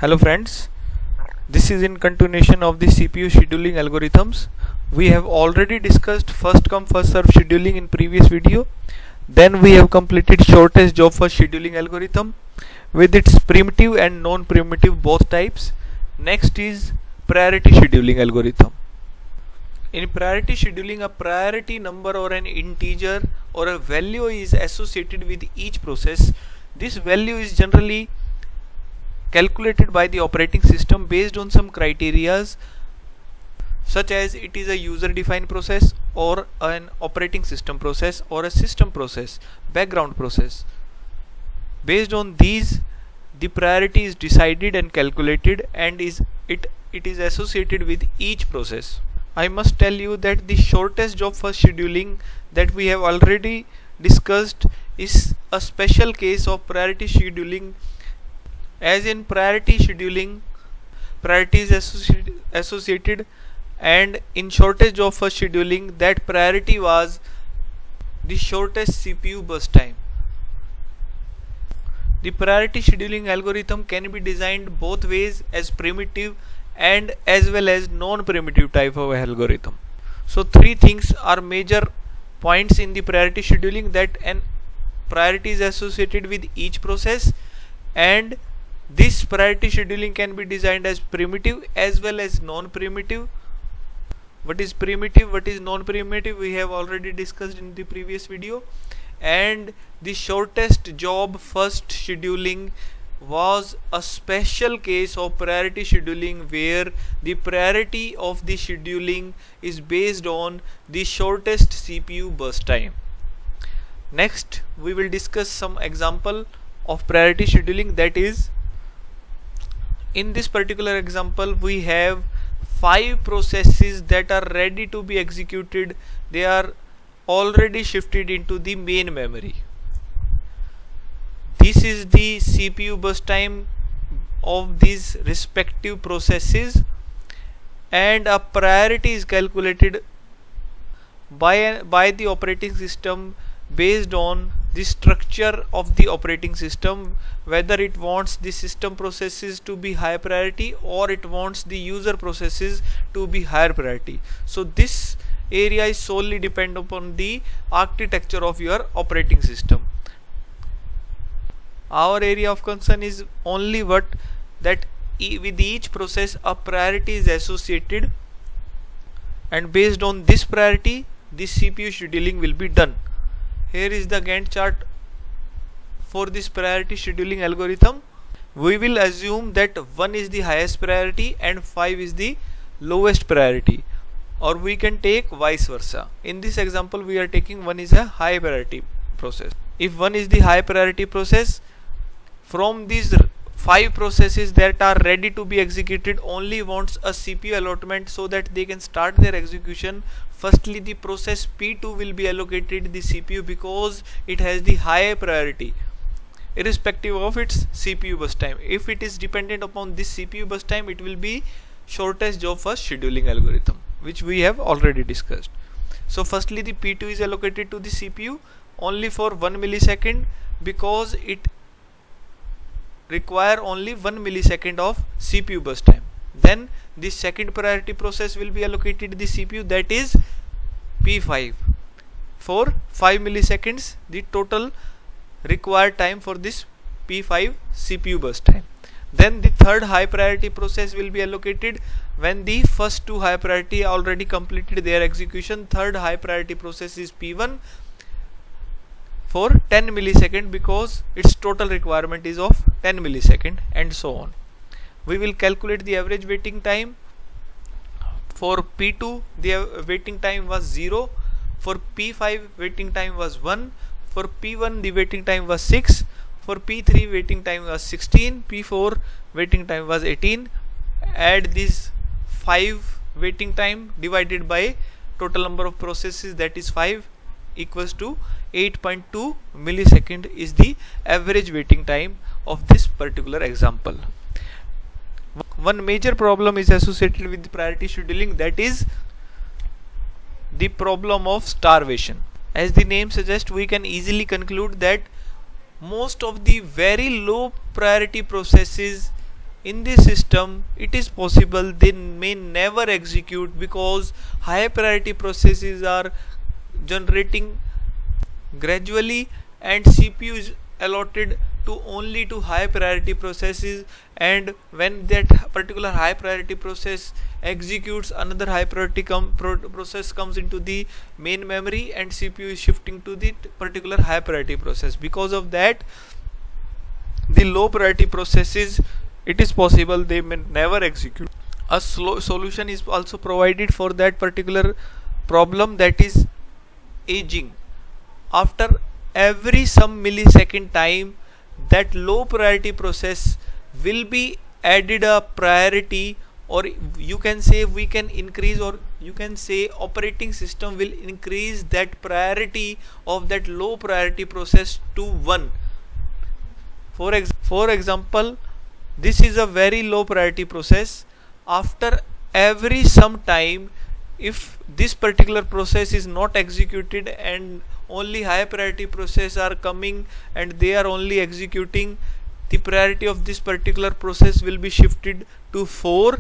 Hello friends, this is in continuation of the CPU scheduling algorithms. We have already discussed first come first serve scheduling in previous video. Then we have completed shortest job first scheduling algorithm with its primitive and non-primitive both types. Next is priority scheduling algorithm. In priority scheduling, a priority number or an integer or a value is associated with each process. This value is generally calculated by the operating system based on some criterias, such as it is a user defined process or an operating system process or a system process, background process. Based on these, the priority is decided and calculated, and it is associated with each process. I must tell you that the shortest job first scheduling that we have already discussed is a special case of priority scheduling. As in priority scheduling, priority is associated, and in shortest job first scheduling, that priority was the shortest CPU burst time. The priority scheduling algorithm can be designed both ways, as primitive and as well as non-primitive type of algorithm. So three things are major points in the priority scheduling: that an priority is associated with each process, and this priority scheduling can be designed as primitive as well as non-primitive. What is primitive, what is non-primitive, we have already discussed in the previous video. And the shortest job first scheduling was a special case of priority scheduling, where the priority of the scheduling is based on the shortest CPU burst time. Next, we will discuss some example of priority scheduling. That is, in this particular example, we have 5 processes that are ready to be executed. They are already shifted into the main memory. This is the CPU burst time of these respective processes, and a priority is calculated by the operating system based on the structure of the operating system, whether it wants the system processes to be high priority or it wants the user processes to be higher priority. So this area is solely dependent upon the architecture of your operating system. Our area of concern is only that with each process a priority is associated, and based on this priority the CPU scheduling will be done. Here is the Gantt chart for this priority scheduling algorithm. We will assume that 1 is the highest priority and 5 is the lowest priority, or we can take vice versa. In this example, we are taking 1 is a high priority process. If 1 is the high priority process, from these 5 processes that are ready to be executed only wants a CPU allotment so that they can start their execution. Firstly, the process P2 will be allocated the CPU because it has the high priority, irrespective of its CPU burst time. If it is dependent upon this CPU burst time, it will be shortest job first scheduling algorithm, which we have already discussed. So firstly, the P2 is allocated to the CPU only for 1 millisecond because it require only 1 millisecond of CPU burst time. Then the second priority process will be allocated the CPU, that is P5, for 5 milliseconds, the total required time for this P5 CPU burst time. Then the third high priority process will be allocated when the first 2 high priority already completed their execution. Third high priority process is P1 for 10 millisecond because its total requirement is of 10 millisecond, and so on. We will calculate the average waiting time. For P2 the waiting time was 0, for P5 waiting time was 1, for P1 the waiting time was 6, for P3 waiting time was 16, P4 waiting time was 18. Add these 5 waiting time divided by total number of processes, that is 5, equals to 8.2 millisecond is the average waiting time of this particular example. One major problem is associated with the priority scheduling, that is the problem of starvation. As the name suggests, we can easily conclude that most of the very low priority processes in this system it is possible they may never execute because high priority processes are generating gradually and CPU is allotted to only to high priority processes, and when that particular high priority process executes, another high priority process comes into the main memory and CPU is shifting to the particular high priority process. Because of that, the low priority processes, it is possible they may never execute. A solution is also provided for that particular problem, that is aging. After every some millisecond time, that low priority process will be added a priority, or you can say we can increase, or you can say operating system will increase that priority of that low priority process to 1. For example, this is a very low priority process. After every some time, if this particular process is not executed and only high priority process are coming and they are only executing, the priority of this particular process will be shifted to 4.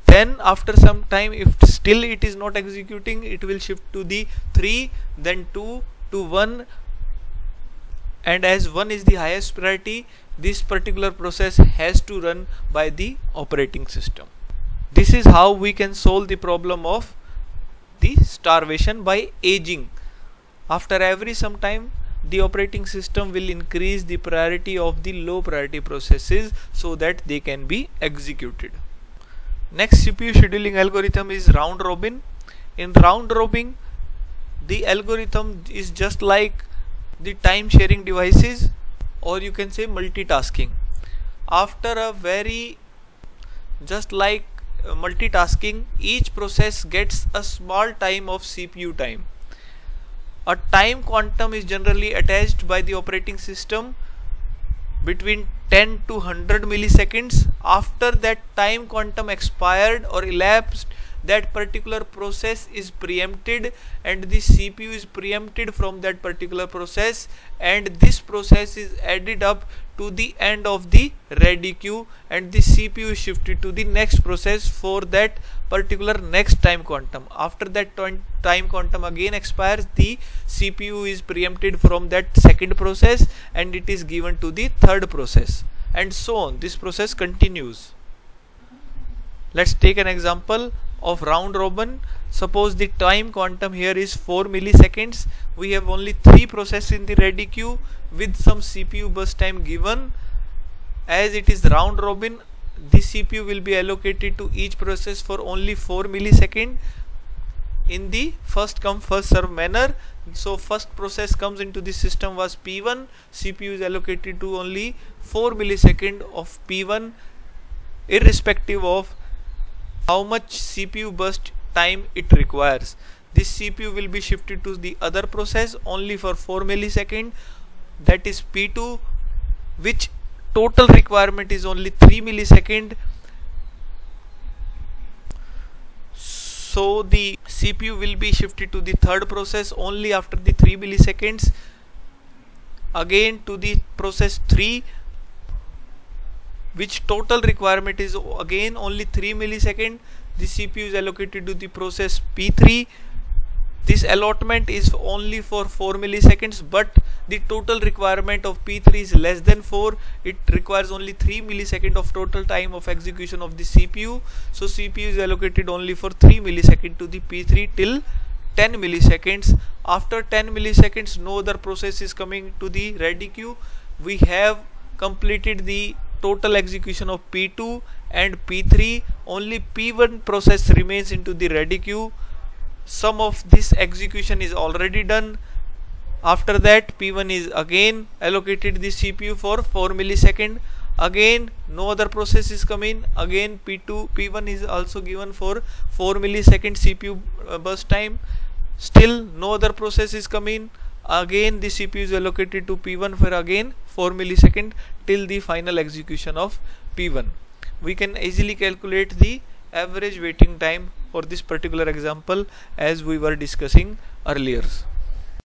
Then after some time, if still it is not executing, it will shift to the 3, then 2 to 1, and as 1 is the highest priority, this particular process has to run by the operating system. This is how we can solve the problem of the starvation by aging. After every some time, the operating system will increase the priority of the low priority processes so that they can be executed. Next CPU scheduling algorithm is round robin. In round robin, the algorithm is just like the time sharing devices, or you can say multitasking. After a very just like multitasking, each process gets a small time of CPU time. A time quantum is generally attached by the operating system between 10 to 100 milliseconds. After that time quantum expired or elapsed, that particular process is preempted and the CPU is preempted from that particular process, and this process is added up to the end of the ready queue and the CPU is shifted to the next process for that particular next time quantum. After that time quantum again expires, the CPU is preempted from that second process and it is given to the third process, and so on. This process continues. Let's take an example of round robin. Suppose the time quantum here is 4 milliseconds. We have only 3 processes in the ready queue with some CPU burst time given. As it is round robin, the CPU will be allocated to each process for only 4 milliseconds in the first come first serve manner. So first process comes into the system was P1, CPU is allocated to only 4 milliseconds of P1 irrespective of how much CPU burst time it requires. This CPU will be shifted to the other process only for 4 milliseconds, that is P2, which total requirement is only 3 milliseconds. So the CPU will be shifted to the third process only after the 3 milliseconds, again to the process 3, which total requirement is again only 3 milliseconds. The CPU is allocated to the process P3. This allotment is only for 4 milliseconds, but the total requirement of P3 is less than 4. It requires only 3 milliseconds of total time of execution of the CPU. So CPU is allocated only for 3 milliseconds to the P3 till 10 milliseconds. After 10 milliseconds, no other process is coming to the ready queue. We have completed the total execution of P2 and P3. Only P1 process remains into the ready queue. Some of this execution is already done. After that, P1 is again allocated the CPU for 4 milliseconds. Again no other process is coming. Again P1 is also given for 4 millisecond CPU burst time. Still no other process is coming. Again the CPU is allocated to P1 for again 4 millisecond till the final execution of P1. We can easily calculate the average waiting time for this particular example as we were discussing earlier.